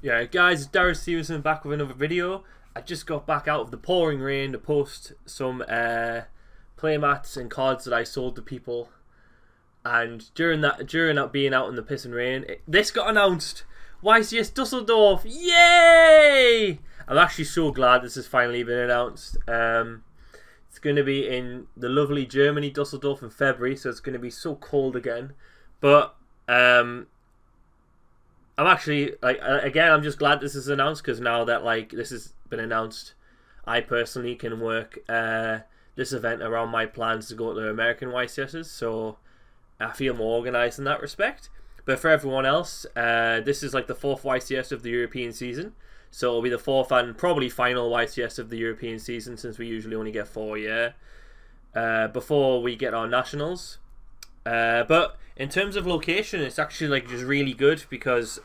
Yeah, guys, it's Darren Stevenson back with another video. I just got back out of the pouring rain to post some playmats and cards that I sold to people. And during that being out in the piss and rain, this got announced. YCS Dusseldorf, yay! I'm actually so glad this has finally been announced. It's going to be in the lovely Germany, Dusseldorf, in February, so it's going to be so cold again. But I'm actually, again, I'm just glad this is announced, because now that this has been announced, I personally can work this event around my plans to go to American YCSs, so I feel more organised in that respect. But for everyone else, this is like the 4th YCS of the European season, so it'll be the 4th and probably final YCS of the European season, since we usually only get 4 a year before we get our nationals. But in terms of location, it's actually just really good, because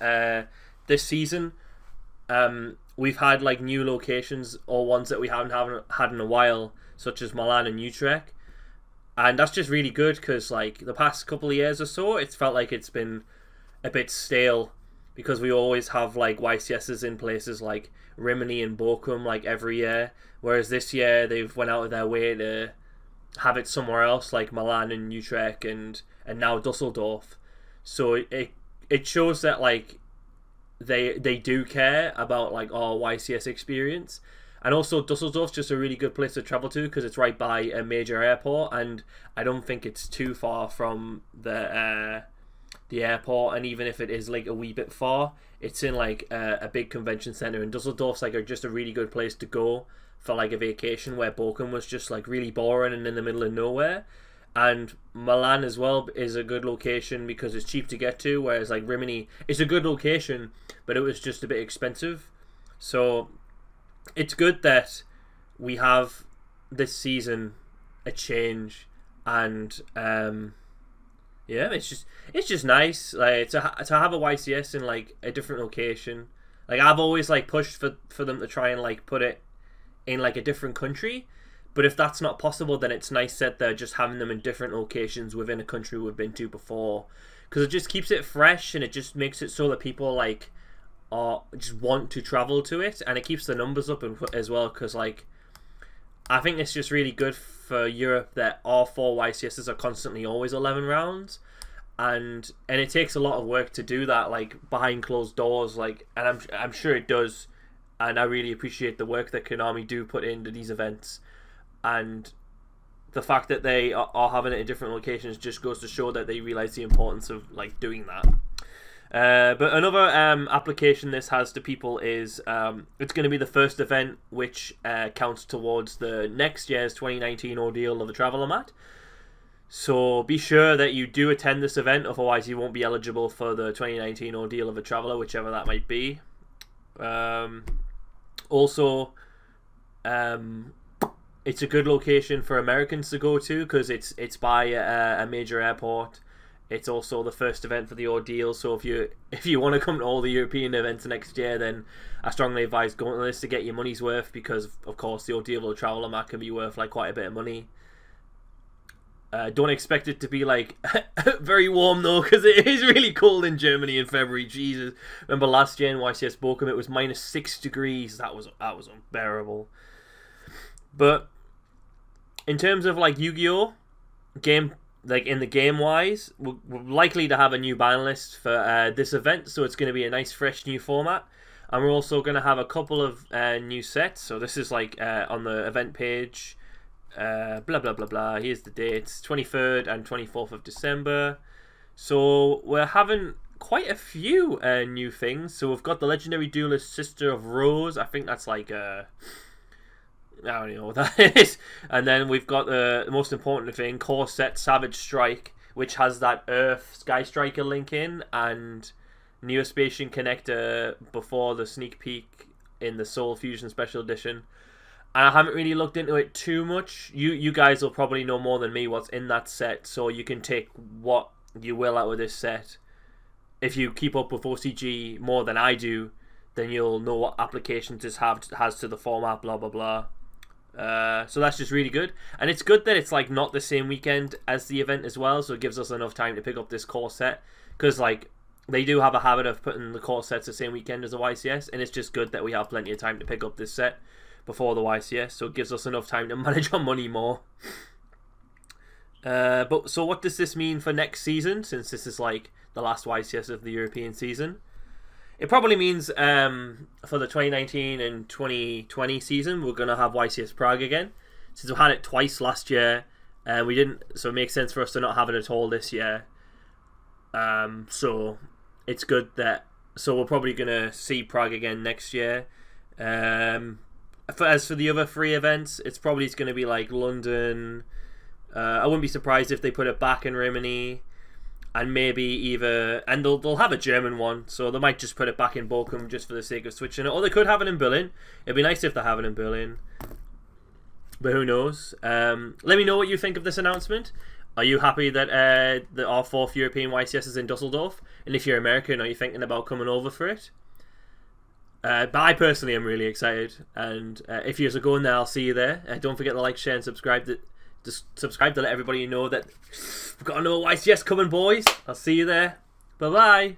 this season we've had new locations, or ones that we haven't had in a while, such as Milan and Utrecht, and that's just really good, because the past couple of years or so, it's felt like it's been a bit stale, because we always have YCSs in places like Rimini and Bochum every year, whereas this year they've went out of their way to have it somewhere else, like Milan and Utrecht and now Dusseldorf. So it shows that they do care about our YCS experience. And also Dusseldorf's just a really good place to travel to, because it's right by a major airport, and I don't think it's too far from the airport. And even if it is a wee bit far, it's in a big convention center, and Dusseldorf's just a really good place to go for a vacation, where Bochum was just really boring and in the middle of nowhere. And Milan as well is a good location because it's cheap to get to, whereas Rimini is a good location, but it was just a bit expensive. So it's good that we have this season a change, and yeah, it's just nice to have a YCS in a different location. I've always pushed for them to try and put it in a different country, but if that's not possible, then it's nice that they're just having them in different locations within a country we've been to before, because it just keeps it fresh, and it just makes it so that people just want to travel to it, and it keeps the numbers up as well, because I think it's just really good for Europe that all 4 YCSs are constantly always 11 rounds, and it takes a lot of work to do that behind closed doors, and I'm sure it does, and I really appreciate the work that Konami do put into these events, and the fact that they are having it in different locations just goes to show that they realize the importance of doing that. But another application this has to people is it's going to be the first event which counts towards the next year's 2019 Ordeal of the Traveller Mat. So be sure that you do attend this event, otherwise you won't be eligible for the 2019 Ordeal of a Traveller, whichever that might be. Also, it's a good location for Americans to go to, because it's by a major airport. It's also the first event for the Ordeal, so if you want to come to all the European events next year, then I strongly advise going to this to get your money's worth, because of course the Ordeal of the Traveller Mat can be worth quite a bit of money. Don't expect it to be very warm though, because it is really cold in Germany in February. Jesus, remember last year in YCS Bochum it was -6 degrees. That was unbearable. But in terms of Yu-Gi-Oh game, in the game wise, we're likely to have a new ban list for this event, so it's going to be a nice fresh new format, and we're also going to have a couple of new sets. So this is on the event page. Blah blah blah blah. Here's the dates: 23rd and 24th of December. So we're having quite a few new things. So we've got the legendary duelist Sister of Rose. I think that's I don't know what that is. And then we've got the most important thing, core set Savage Strike, which has that Earth Sky Striker link in, and Neospatian connector before the sneak peek in the Soul Fusion Special Edition. And I haven't really looked into it too much. You guys will probably know more than me what's in that set, so you can take what you will out of this set. If you keep up with OCG more than I do, then you'll know what applications this has to the format, blah blah blah. So that's just really good, and it's good that it's not the same weekend as the event as well, so it gives us enough time to pick up this core set, because they do have a habit of putting the course sets the same weekend as the YCS, and it's just good that we have plenty of time to pick up this set before the YCS, so it gives us enough time to manage our money more. So what does this mean for next season, since this is like the last YCS of the European season? It probably means for the 2019 and 2020 season, we're going to have YCS Prague again. Since we had it twice last year, we didn't, so it makes sense for us to not have it at all this year. So it's good that, so we're probably going to see Prague again next year. As for the other 3 events, it's probably going to be like London. I wouldn't be surprised if they put it back in Rimini. And maybe either, and they'll have a German one, so they might just put it back in Bochum just for the sake of switching it, or they could have it in Berlin. It'd be nice if they have it in Berlin, but who knows? Let me know what you think of this announcement. Are you happy that our 4th European YCS is in Dusseldorf? And if you're American, are you thinking about coming over for it? But I personally am really excited, and if you're going there, I'll see you there. Don't forget to like, share, and subscribe. Just subscribe to let everybody know that we've got another YCS coming, boys. I'll see you there. Bye-bye.